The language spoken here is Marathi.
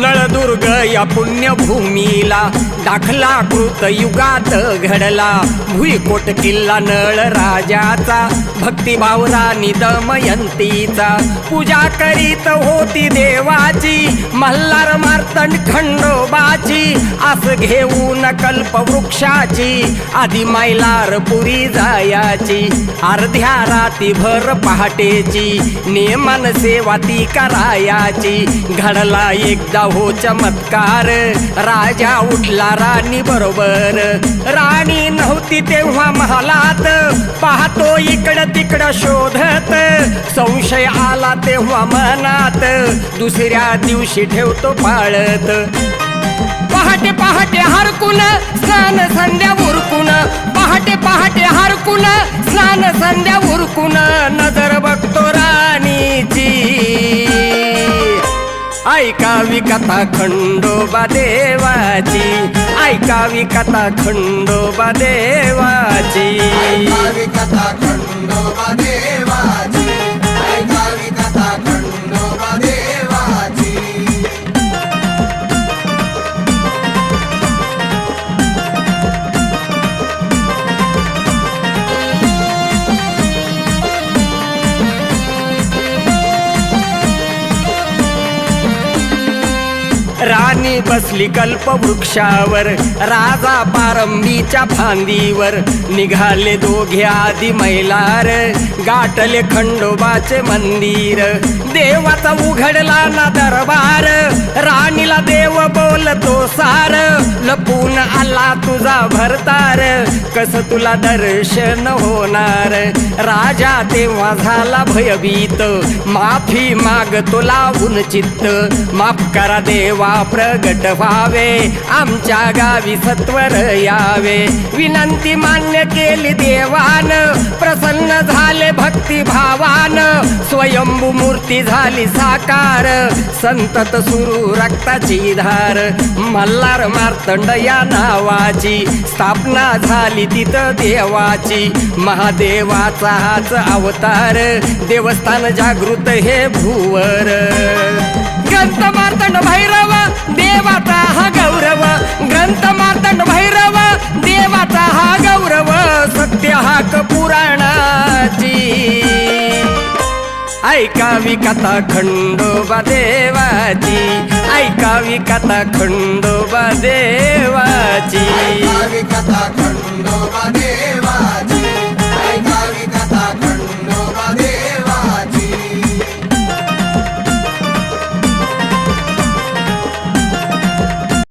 नळदुर्ग या पुण्यभूमीला दाखला कृतयुगात घडला। भुईकोट किल्ला नळ राजाचा, भक्तिभाव राणी दमयंतीचा। पूजा करीत होती देवाची, मल्हार मार्तंड खंडोबाची। आस घेऊन कल्पवृक्षाची, आधी मैलारपुरी जायाची। अर्ध्या रातीभर पहाटेची, नेमान सेवा ती करायाची। घडला एकदा हो चमत्कार, राजा उठला राणी बरोबर। राणी नव्हती तेव्हा महालात, पाहतो इकडं तिकडं शोधत। संशय आला तेव्हा मनात, दुसऱ्या दिवशी ठेवतो पाळत। पहाटे पहाटे हरकुन स्नान संध्या उरकुन, पहाटे पहाटे हरकुन स्नान संध्या उरकुन। नजर बघतो राणीची, ऐकावी कथा खंडोबा देवाची। ऐकावी कथा खंडोबा देवाची। ऐकावी कथा खंडोबा देवाची। ऐकावी कथा खंडोबा देवाची। राणी बसली कल्पवृक्षावर, राजा पारंबीच्या फांदीवर। निघाले दोघे आधी मैलार, गाठले खंडोबाचे मंदिर। देवाचा उघडला ना दरबार, राणीला देव बोलतो सार। लपून आला तुझा भरतार, कस तुला दर्शन होणार। राजा तेव्हा झाला भयभीत, माफी मागतो लावून चित्त। माफ करा देवा प्रगट व्हावे, आमच्या गावी सत्वर यावे। विनंती मान्य केली देवान, प्रसन्न झाले भक्ती भावान। स्वयंभू मूर्ती झाली साकार, संतत सुरू रक्ताची धार। मल्हार मार्तंड या नावाची, स्थापना झाली तिथं देवाची। महादेवाचा हाच अवतार, देवस्थान जागृत हे भूवर। ग्रंथ मार्तंड भैरव देवाचा हा गौरव, ग्रंथ मार्तंड भैरव देवाचा हा गौरव। सत्य हाक पुराणाची, ऐकावी कथा खंडोबा देवाची। ऐकावी कथा खंडोबा देवाची। ऐकावी कथा खंडोबा देवाची।